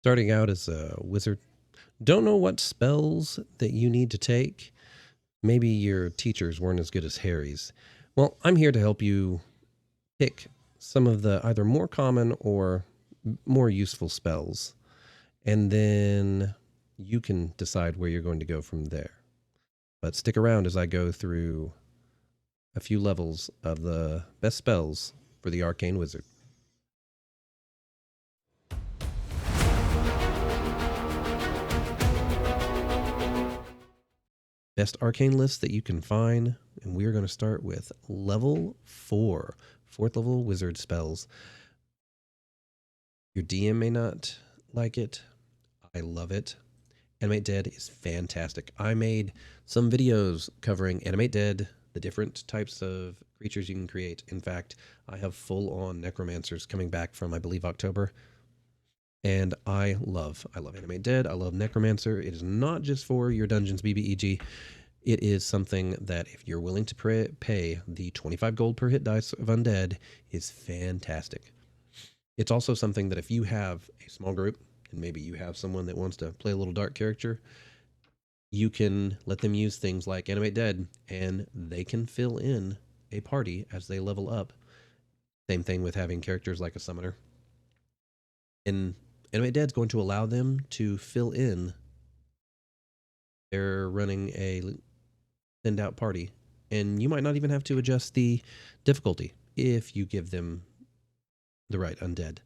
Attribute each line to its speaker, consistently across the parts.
Speaker 1: Starting out as a wizard, don't know what spells that you need to take. Maybe your teachers weren't as good as Harry's. Well, I'm here to help you pick some of the either more common or more useful spells, and then you can decide where you're going to go from there. But stick around as I go through a few levels of the best spells for the Arcane Wizard. Best arcane list that you can find, and we're going to start with level 4, fourth level wizard spells. Your DM may not like it. I love it. Animate Dead is fantastic. I made some videos covering Animate Dead, the different types of creatures you can create. In fact, I have full-on necromancers coming back from, I believe, October. And I love Animate Dead. I love Necromancer. It is not just for your dungeons BBEG. It is something that if you're willing to pay the 25 gold per hit dice of undead is fantastic. It's also something that if you have a small group and maybe you have someone that wants to play a little dark character, you can let them use things like Animate Dead and they can fill in a party as they level up. Same thing with having characters like a summoner. And Animate Dead's going to allow them to fill in. They're running a send out party, and you might not even have to adjust the difficulty if you give them the right undead.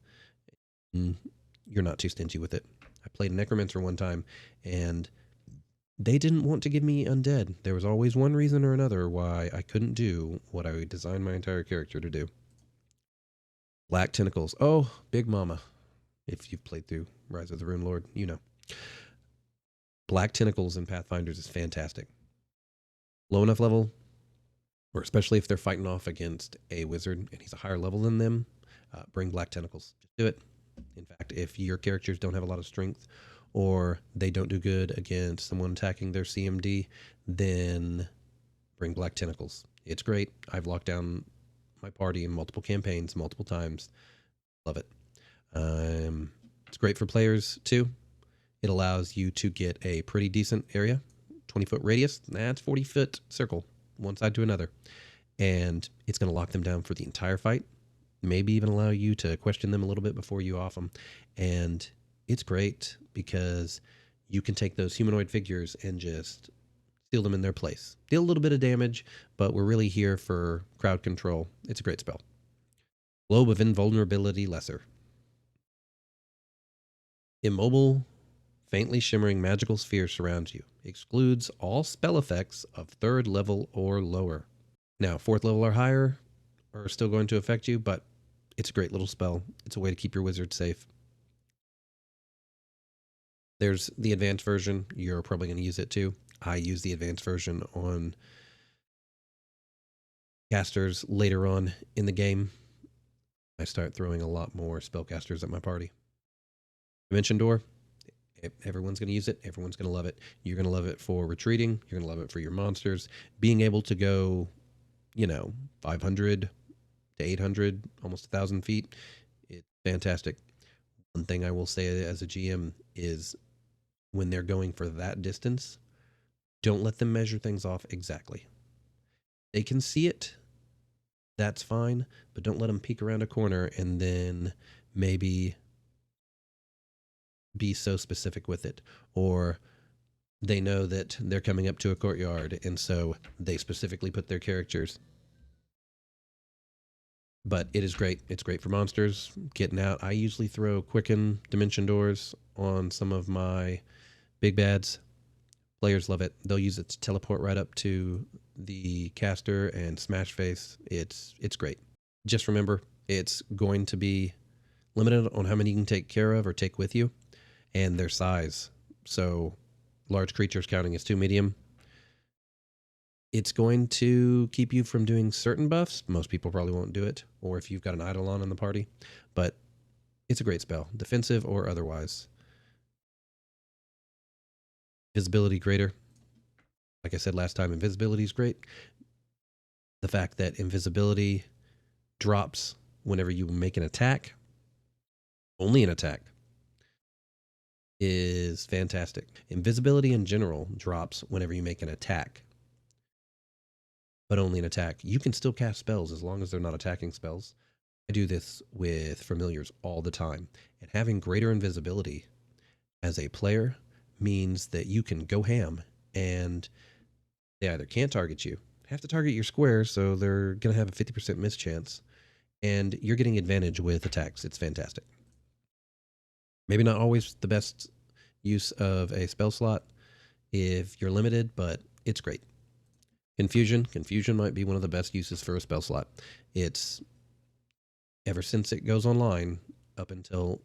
Speaker 1: You're not too stingy with it. I played Necromancer one time, and they didn't want to give me undead. There was always one reason or another why I couldn't do what I designed my entire character to do. Black Tentacles. Oh, Big Mama. If you've played through Rise of the Rune Lord, you know. Black Tentacles in Pathfinders is fantastic. Low enough level, or especially if they're fighting off against a wizard and he's a higher level than them, bring Black Tentacles. Just do it. In fact, if your characters don't have a lot of strength or they don't do good against someone attacking their CMD, then bring Black Tentacles. It's great. I've locked down my party in multiple campaigns, multiple times. Love it. It's great for players too. It allows you to get a pretty decent area, 20-foot radius. That's 40-foot circle, one side to another. And it's going to lock them down for the entire fight. Maybe even allow you to question them a little bit before you off them. And it's great because you can take those humanoid figures and just steal them in their place. Deal a little bit of damage, but we're really here for crowd control. It's a great spell. Globe of Invulnerability Lesser. Immobile, faintly shimmering magical sphere surrounds you. Excludes all spell effects of 3rd level or lower. Now, 4th level or higher are still going to affect you, but it's a great little spell. It's a way to keep your wizard safe. There's the advanced version. You're probably going to use it too. I use the advanced version on casters later on in the game. I start throwing a lot more spellcasters at my party. Dimension Door. Everyone's going to use it. Everyone's going to love it. You're going to love it for retreating. You're going to love it for your monsters. Being able to go, 500 to 800, almost 1,000 feet. It's fantastic. One thing I will say as a GM is when they're going for that distance, don't let them measure things off exactly. They can see it. That's fine, but don't let them peek around a corner and then maybe be so specific with it, or they know that they're coming up to a courtyard and so they specifically put their characters. But it is great. It's great for monsters getting out. I usually throw quicken dimension doors on some of my big bads. Players love it. They'll use it to teleport right up to the caster and smash face. It's great. Just remember, it's going to be limited on how many you can take care of or take with you and their size. So large creatures counting as 2 medium. It's going to keep you from doing certain buffs. Most people probably won't do it, or if you've got an Eidolon in the party, but it's a great spell, defensive or otherwise. Visibility greater. Like I said last time, invisibility is great. The fact that invisibility drops whenever you make an attack, only an attack. is fantastic. Invisibility in general drops whenever you make an attack, but only an attack. You can still cast spells as long as they're not attacking spells. I do this with familiars all the time, and having greater invisibility as a player means that you can go ham, and they either can't target you, have to target your square, so they're going to have a 50% miss chance, and you're getting advantage with attacks. It's fantastic. Maybe not always the best use of a spell slot if you're limited, but it's great. Confusion might be one of the best uses for a spell slot. It's ever since it goes online up until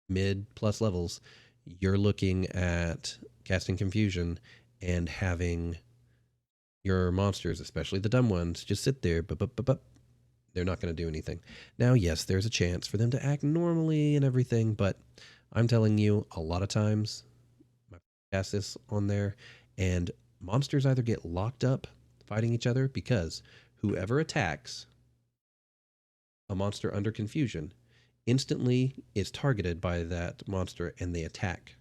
Speaker 1: mid plus levels, you're looking at casting confusion and having your monsters, especially the dumb ones, just sit there, they're not going to do anything. Now, yes, there's a chance for them to act normally and everything, but I'm telling you, a lot of times, I cast this on there, and monsters either get locked up fighting each other because whoever attacks a monster under confusion instantly is targeted by that monster and they attack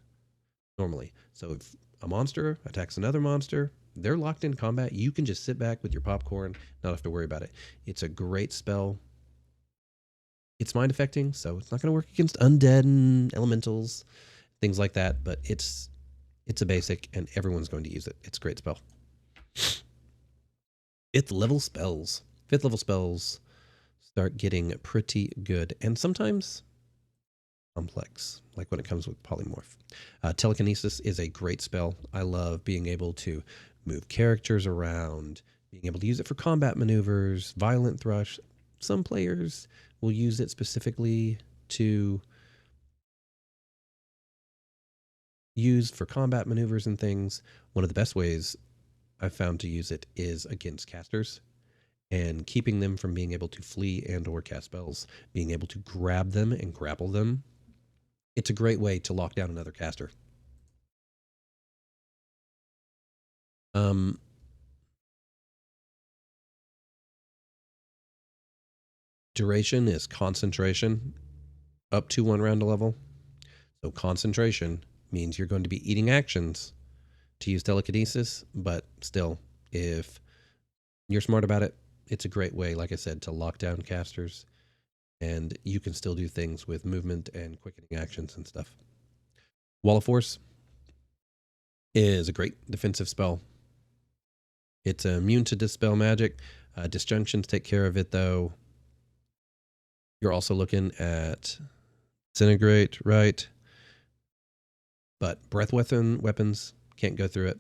Speaker 1: normally. So if a monster attacks another monster, they're locked in combat. You can just sit back with your popcorn, not have to worry about it. It's a great spell. It's mind affecting, so it's not going to work against undead and elementals, things like that, but it's a basic and everyone's going to use it. It's a great spell. Fifth level spells start getting pretty good and sometimes complex, like when it comes with polymorph. Telekinesis is a great spell. I love being able to move characters around, being able to use it for combat maneuvers, violent thrush. Some players will use it specifically to use for combat maneuvers and things. One of the best ways I've found to use it is against casters and keeping them from being able to flee and or cast spells, being able to grab them and grapple them. It's a great way to lock down another caster. Duration is concentration up to 1 round a level. So concentration means you're going to be eating actions to use telekinesis, but still, if you're smart about it, it's a great way, like I said, to lock down casters, and you can still do things with movement and quickening actions and stuff. Wall of Force is a great defensive spell. It's immune to dispel magic. Disjunctions take care of it, though. You're also looking at disintegrate, right? But breath weapons can't go through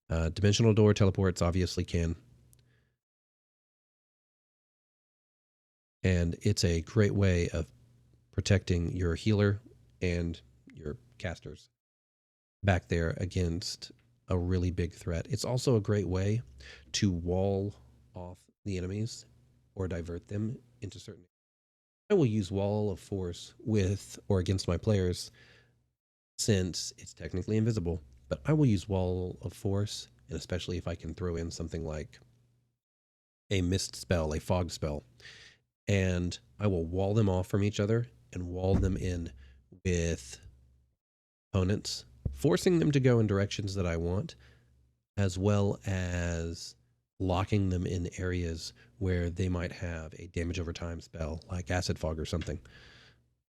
Speaker 1: it. Dimensional door teleports obviously can. And it's a great way of protecting your healer and your casters back there against a really big threat. It's also a great way to wall off the enemies or divert them into certain. I will use Wall of Force with or against my players since it's technically invisible, but I will use Wall of Force, and especially if I can throw in something like a mist spell, a fog spell, and I will wall them off from each other and wall them in with opponents, forcing them to go in directions that I want, as well as locking them in areas where they might have a damage over time spell like acid fog or something.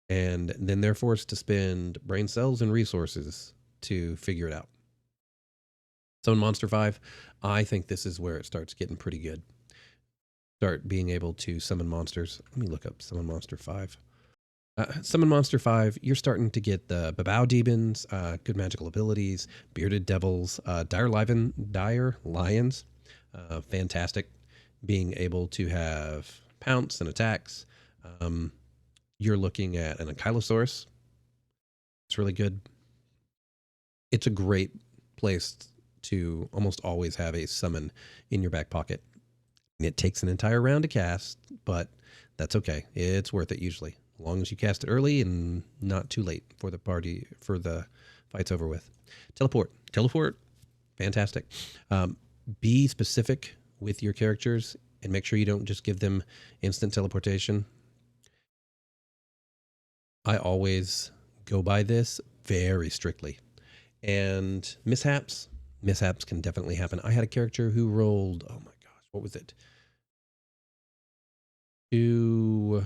Speaker 1: And then they're forced to spend brain cells and resources to figure it out. Summon Monster 5, I think this is where it starts getting pretty good. Start being able to summon monsters. Let me look up Summon Monster 5. Summon Monster 5, you're starting to get the Babao Demons, good magical abilities, Bearded Devils, Dire Lions, fantastic. Being able to have pounce and attacks. You're looking at an Ankylosaurus. It's really good. It's a great place to almost always have a summon in your back pocket. And it takes an entire round to cast, but that's okay. It's worth it usually, as long as you cast it early and not too late for the fight's over with. Teleport, fantastic. Be specific with your characters and make sure you don't just give them instant teleportation. I always go by this, very strictly. And mishaps can definitely happen. I had a character who rolled, oh my gosh, what was it? 2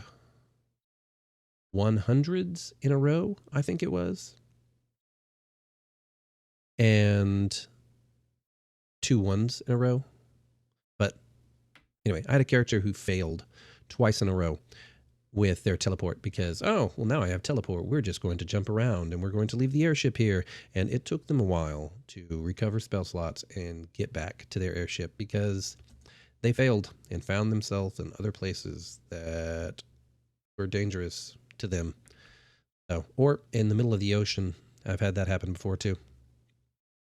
Speaker 1: 100s in a row, I think it was. And 2 1s in a row. But anyway, I had a character who failed twice in a row with their teleport because, oh, well, now I have teleport. We're just going to jump around and we're going to leave the airship here. And it took them a while to recover spell slots and get back to their airship because they failed and found themselves in other places that were dangerous to them. So, or in the middle of the ocean. I've had that happen before too.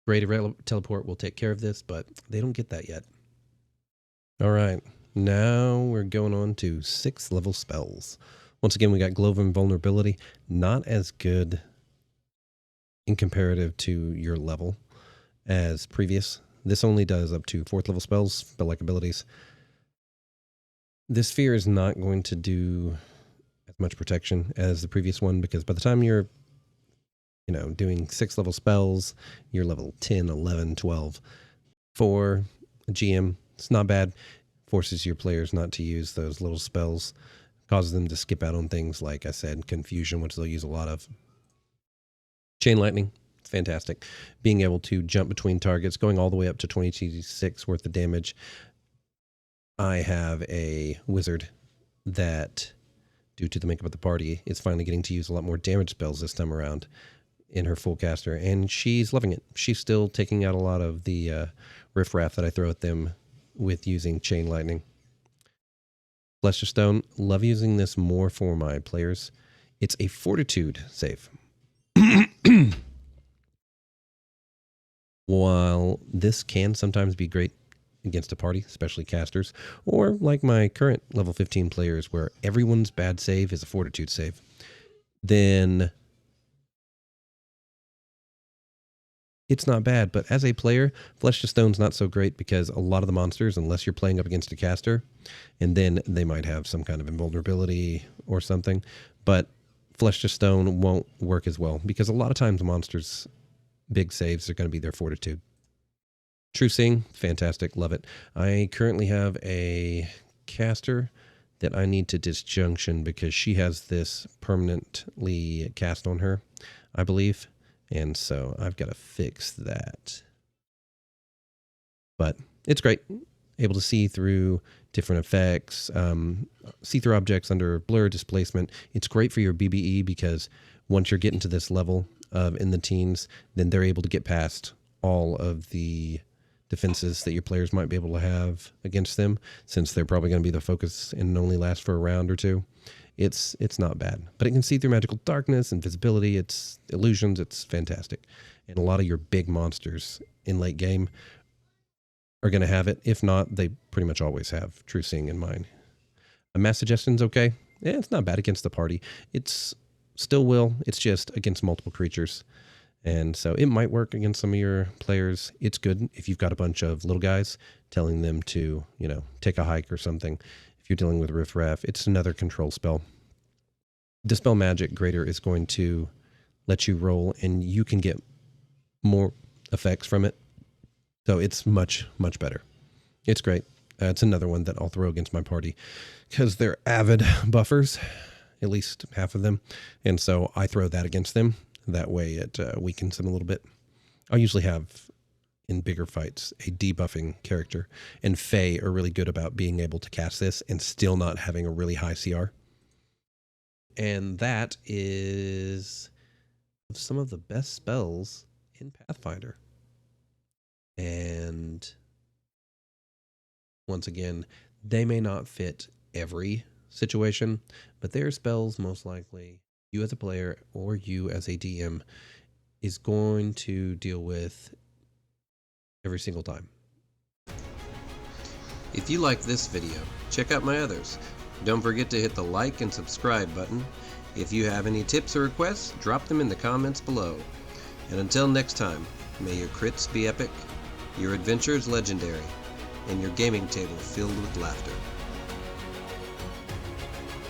Speaker 1: Great teleport will take care of this, but they don't get that yet. All right. Now we're going on to 6th level spells. Once again, we got Glow of Invulnerability. Not as good in comparative to your level as previous. This only does up to 4th level spells, spell-like abilities. This sphere is not going to do as much protection as the previous one because by the time you're doing 6th level spells, you're level 10, 11, 12. For a GM, it's not bad. Forces your players not to use those little spells. Causes them to skip out on things like I said, confusion, which they'll use a lot of. Chain lightning, it's fantastic. Being able to jump between targets, going all the way up to 26 worth of damage. I have a wizard that, due to the makeup of the party, is finally getting to use a lot more damage spells this time around in her full caster, and she's loving it. She's still taking out a lot of the riffraff that I throw at them with using chain lightning. Flesh of Stone, love using this more for my players. It's a fortitude save. While this can sometimes be great against a party, especially casters, or like my current level 15 players where everyone's bad save is a fortitude save, then it's not bad. But as a player, Flesh to Stone's not so great because a lot of the monsters, unless you're playing up against a caster, and then they might have some kind of invulnerability or something, but Flesh to Stone won't work as well because a lot of times monsters' big saves are going to be their fortitude. True Seeing, fantastic, love it. I currently have a caster that I need to disjunction because she has this permanently cast on her, I believe. And so I've got to fix that. But it's great. Able to see through different effects, see through objects under blur, displacement. It's great for your BBE because once you're getting to this level of in the teens, then they're able to get past all of the defenses that your players might be able to have against them, since they're probably going to be the focus and only last for a round or two. It's not bad, but it can see through magical darkness, invisibility, it's illusions, it's fantastic. And a lot of your big monsters in late game are going to have it. If not, they pretty much always have True Seeing in mind. A Mass Suggestion's okay. Yeah, it's not bad against the party. It's still will. It's just against multiple creatures. And so it might work against some of your players. It's good if you've got a bunch of little guys telling them to, take a hike or something. If you're dealing with riffraff, it's another control spell. Dispel Magic Greater is going to let you roll, and you can get more effects from it. So it's much, much better. It's great. It's another one that I'll throw against my party because they're avid buffers, at least half of them. And so I throw that against them. That way it weakens them a little bit. I'll usually have, in bigger fights, a debuffing character. And Fae are really good about being able to cast this and still not having a really high CR. And that is some of the best spells in Pathfinder. And once again, they may not fit every situation, but their spells most likely you as a player or you as a DM is going to deal with every single time. If you like this video, check out my others. Don't forget to hit the like and subscribe button. If you have any tips or requests, drop them in the comments below. And until next time, may your crits be epic, your adventures legendary, and your gaming table filled with laughter.